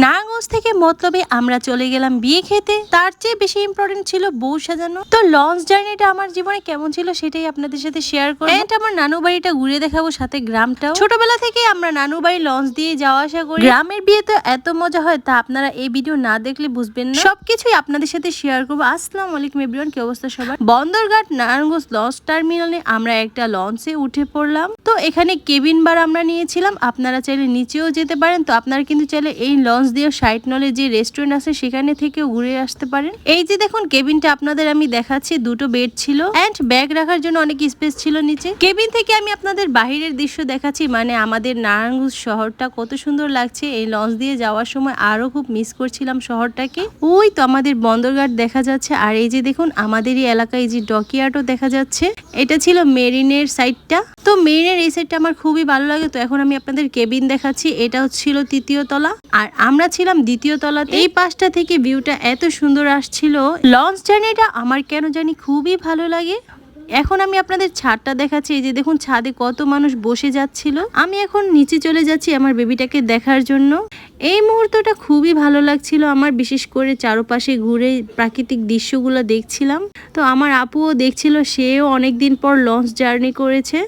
নারায়ণগঞ্জ থেকে মতলবে আমরা চলে গেলাম বিয়ে খেতে। তার চেয়ে বেশি ইম্পর্টেন্ট ছিল বউ সাজানো। তো লঞ্চ জার্নিটা আমার জীবনে কেমন ছিল সেটাই আপনাদের সাথে শেয়ার করব। এন্ড আমার নানু বাড়িটা ঘুরে দেখাবো, সাথে গ্রামটাও। ছোটবেলা থেকে আমরা নানু বাড়ি লঞ্চ দিয়ে যাওয়া আসা করি। গ্রামের বিয়ে তো এত মজা হয়, তা আপনারা এই ভিডিও না দেখলে বুঝবেন না। সবকিছুই আপনাদের সাথে শেয়ার করবো। আসসালামু আলাইকুম এভরিওয়ান, কি অবস্থা সবার? বন্দরঘাট নারায়ণগঞ্জ লঞ্চ টার্মিনালে আমরা একটা লঞ্চে উঠে পড়লাম। তো এখানে কেবিন বার আমরা নিয়েছিলাম, আপনারা চাইলে নিচেও যেতে পারেন। তো আপনারা কিন্তু চাইলে এই লঞ্চ দিয়ে সাইড নলে যে রেস্টুরেন্ট আছে সেখানে থেকেও ঘুরে আসতে পারেন। এই যে দেখুন কেবিনটা আপনাদের আমি দেখাচ্ছি, দুটো বেড ছিল এন্ড ব্যাগ রাখার জন্য অনেক স্পেস ছিল নিচে। কেবিন থেকে আমি আপনাদের বাহিরের দৃশ্য দেখাচ্ছি, মানে আমাদের নারায়ণগঞ্জ শহরটা কত সুন্দর লাগছে। এই লঞ্চ দিয়ে যাওয়ার সময় আরো খুব মিস করছিলাম শহরটাকে। ওই তো আমাদের বন্দরঘাট দেখা যাচ্ছে, আর এই যে দেখুন আমাদেরই এলাকায় যে ডকইয়ার্ডও দেখা যাচ্ছে। এটা ছিল মেরিনের সাইডটা। তো মেরিনের এই সাইডটা আমার খুবই ভালো লাগে। তো এখন আমি আপনাদের কেবিন দেখাচ্ছি। এটা হচ্ছিল তৃতীয় তলা আর আমরা ছিলাম দ্বিতীয় তলাতে। এই পাশটা থেকে ভিউটা এত সুন্দর আসছিল। লঞ্চ জার্নিটা আমার কেন জানি খুবই ভালো লাগে। এখন আমি আপনাদের ছাদটা দেখাচ্ছি। এই যে দেখুন ছাদে কত মানুষ বসে যাচ্ছিল। আমি এখন নিচে চলে যাচ্ছি আমার বেবিটাকে দেখার জন্য। এই মুহূর্তটা খুবই ভালো লাগছিল আমার, বিশেষ করে চারপাশে ঘুরে প্রাকৃতিক দৃশ্যগুলো দেখছিলাম। তো আমার আপুও দেখছিল, সেও অনেকদিন পর লঞ্চ জার্নি করেছে।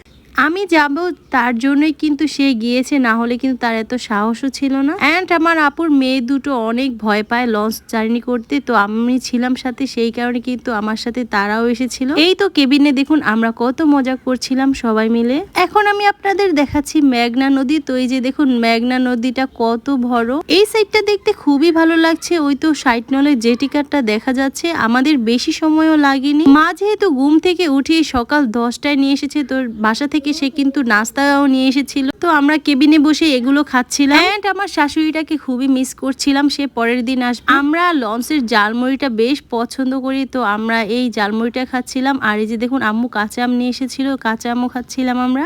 আমি যাব তার জন্যই কিন্তু সে গিয়েছে, না হলে কিন্তু তার এত সাহসও ছিল না। অ্যান্ড আমার আপুর মেয়ে দুটো অনেক ভয় পায় লঞ্চ জার্নি করতে। তো আমি ছিলাম সাথে, সেই কারণে কিন্তু আমার সাথে তারাও এসেছিল। এই তো কেবিনে দেখুন আমরা কত মজা করছিলাম সবাই মিলে। এখন আমি আপনাদের দেখাচ্ছি মেঘনা নদী। তো এই যে দেখুন মেঘনা নদীটা কত বড়। এই সাইডটা দেখতে খুবই ভালো লাগছে। ওই তো সাইড নলে জেটিকারটা দেখা যাচ্ছে। আমাদের বেশি সময়ও লাগেনি। মা যেহেতু ঘুম থেকে উঠে সকাল 10টায় নিয়ে এসেছে, তোর বাসা থেকে সে কিন্তু নাস্তাও নিয়ে এসেছিল। তো আমরা কেবিনে বসে এগুলো খাচ্ছিলাম। এন্ড আমার শাশুড়িটাকে খুবই মিস করছিলাম, সে পরের দিন আসবে। আমরা লঞ্চের জালমুড়িটা বেশ পছন্দ করি, তো আমরা এই জালমুড়িটা খাচ্ছিলাম। আর এই যে দেখুন আম্মু কাঁচা আম নিয়ে এসেছিল, কাঁচা আমও খাচ্ছিলাম, আমরা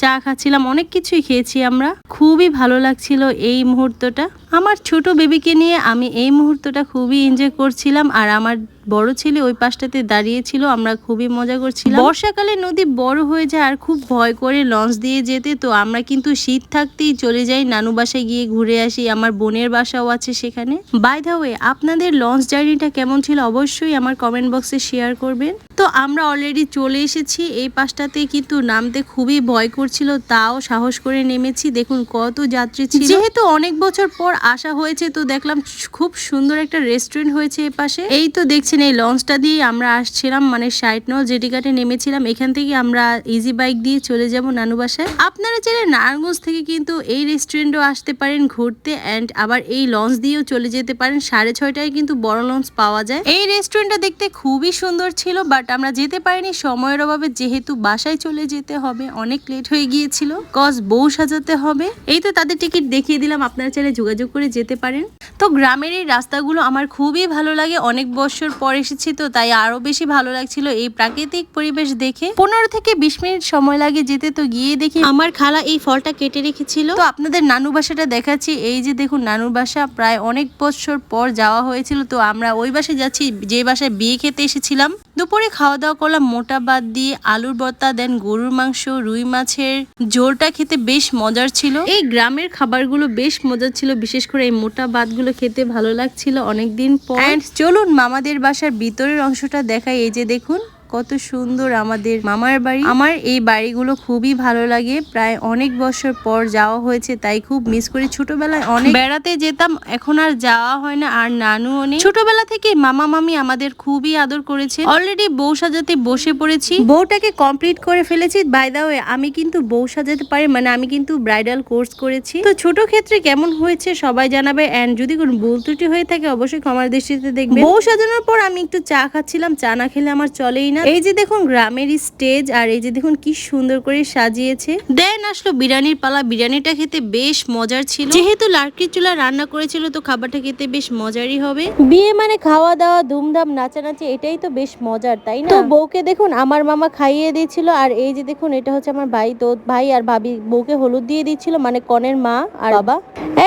চা খাচ্ছিলাম, অনেক কিছুই খেয়েছি আমরা। খুবই ভালো লাগছিল এই মুহূর্তটা। আমার ছোট বেবিকে নিয়ে আমি এই মুহূর্তটা খুবই এনজয় করছিলাম। আর আমার বড় ছেলে ওই পাশটাতে দাঁড়িয়েছিল, আমরা খুবই মজা করছিলাম। বর্ষাকালে নদী বড় হয়ে যায় আর খুব ভয় করে লঞ্চ দিয়ে যেতে। তো আমরা কিন্তু শীত থাকতেই চলে যাই নানু বাসায় গিয়ে ঘুরে আসি। আমার বোনের বাসাও আছে সেখানে। বাই দ্য ওয়ে, আপনাদের লঞ্চ জার্নিটা কেমন ছিল অবশ্যই আমার কমেন্ট বক্সে শেয়ার করবেন। তো আমরা অলরেডি চলে এসেছি এই পাশটাতে, কিন্তু নামতে খুবই ভয় করছিল, তাও সাহস করে নেমেছি। দেখুন কত যাত্রী ছিল। যেহেতু অনেক বছর পর আসা হয়েছে, তো দেখলাম খুব সুন্দর একটা রেস্টুরেন্ট হয়েছে এই পাশে। এই তো দেখছেন এই লঞ্চটা দিয়ে আমরা আসছিলাম, মানে সাইড নল জেটিঘাটে নেমেছিলাম। এখান থেকে আমরা ইজি বাইক দিয়ে চলে যাব নানু বাসায়। আপনারা চাইলে নারায়ণগঞ্জ থেকে কিন্তু এই রেস্টুরেন্টও আসতে পারেন ঘুরতে, এন্ড আবার এই লঞ্চ দিয়েও চলে যেতে পারেন। 6:30টায় কিন্তু বড় লঞ্চ পাওয়া যায়। এই রেস্টুরেন্টটা দেখতে খুবই সুন্দর ছিল, বাট আমরা যেতে পারিনি সময়ের অভাবে। যেহেতু বাসায় চলে যেতে হবে, অনেক লেট হয়ে গিয়েছিল, কজ বউ সাজাতে হবে। এই তো তাদের টিকিট দেখিয়ে দিলাম, আপনারা চাইলে যোগাযোগ করে যেতে পারেন। তো গ্রামের এই রাস্তাগুলো আমার খুবই ভালো লাগে। অনেক বছর পর এসেছি, তো তাই আরো বেশি ভালো লাগছিল এই প্রাকৃতিক পরিবেশ দেখে। 15 থেকে 20 মিনিট সময় লাগে যেতে। তো গিয়ে দেখি আমার খালা এই ফলটা কেটে রেখেছিল। তো আপনাদের নানু বাসাটা দেখাচ্ছি। এই যে দেখুন নানুর বাসা, প্রায় অনেক বছর পর যাওয়া হয়েছিল। তো আমরা ওই বাসায় যাচ্ছি যে বাসায় বিয়ে খেতে এসেছিলাম। দুপুরে খাওয়া দাওয়া করলাম মোটা ভাত দিয়ে, আলুর ভর্তা, দেন গরুর মাংস, রুই মাছের ঝোলটা খেতে বেশ মজার ছিল। এই গ্রামের খাবারগুলো বেশ মজার ছিল, বিশেষ করে এই মোটা ভাতগুলো খেতে ভালো লাগছিল অনেকদিন পর। এন্ড চলুন মামাদের বাসার ভিতরের অংশটা দেখাই। এই যে দেখুন কত সুন্দর আমাদের মামার বাড়ি। আমার এই বাড়িগুলো খুবই ভালো লাগে, প্রায় অনেক বছর পর যাওয়া হয়েছে, তাই খুব মিস করি। ছোটবেলায় অনেক বেড়াতে যেতাম, এখন আর যাওয়া হয় না। আর নানুও নেই। ছোটবেলা থেকে মামা মামি আমাদের খুবই আদর করেছে। অলরেডি বউ সাজাতে বসে পড়েছি, বউটাকে কমপ্লিট করে ফেলেছি। বাই দা ওয়ে, আমি কিন্তু বউ সাজাতে পারি, মানে আমি কিন্তু ব্রাইডাল কোর্স করেছি। তো ছোট ক্ষেত্রে কেমন হয়েছে সবাই জানাবে, এন্ড যদি কোনো ভুল ত্রুটি হয়ে থাকে অবশ্যই ক্ষমার দৃষ্টিতে দেখবেন। বউ সাজানোর পর আমি একটু চা খাচ্ছিলাম, চা না খেলে আমার চলেই না। এই যে দেখুন গ্রামের স্টেজ, আর এই যে দেখুন কি সুন্দর করে সাজিয়েছে। দেন আসলো বিরিয়ানির পালা। বিরিয়ানিটা খেতে বেশ মজার ছিল, যেহেতু লাকড়ির চুলা রান্না করেছিল, তো খাবারটা খেতে বেশ মজারই হবে। বিয়ে মানে খাওয়া দাওয়া, ধুমধাম, নাচানাচি, এটাই তো বেশ মজার, তাই না? তো বউকে দেখুন আমার মামা খাইয়ে দিয়েছিল। আর এই যে দেখুন এটা হচ্ছে আমার ভাই। তো ভাই আর ভাবি বউকে হলুদ দিয়ে দিচ্ছিল, মানে কনের মা আর বাবা।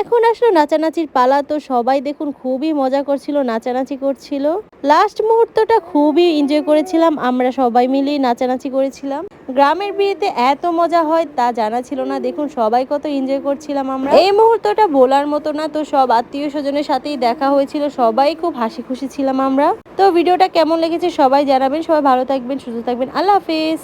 এখন আসলো নাচানাচির পালা। তো সবাই দেখুন খুবই মজা করছিল, নাচানাচি করছিল। লাস্ট মুহূর্তটা খুবই এনজয় করেছিলাম আমরা সবাই মিলেই নাচানাচি করেছিলাম। গ্রামের বিয়েতে এত মজা হয় তা জানা ছিল না। দেখুন সবাই কত এনজয় করছিলাম আমরা। এই মুহূর্তটা বলার মতো না। তো সব আত্মীয় স্বজনের সাথেই দেখা হয়েছিল, সবাই খুব হাসি খুশি ছিলাম আমরা। তো ভিডিওটা কেমন লেগেছে সবাই জানাবেন। সবাই ভালো থাকবেন, সুস্থ থাকবেন। আল্লাহ হাফেজ।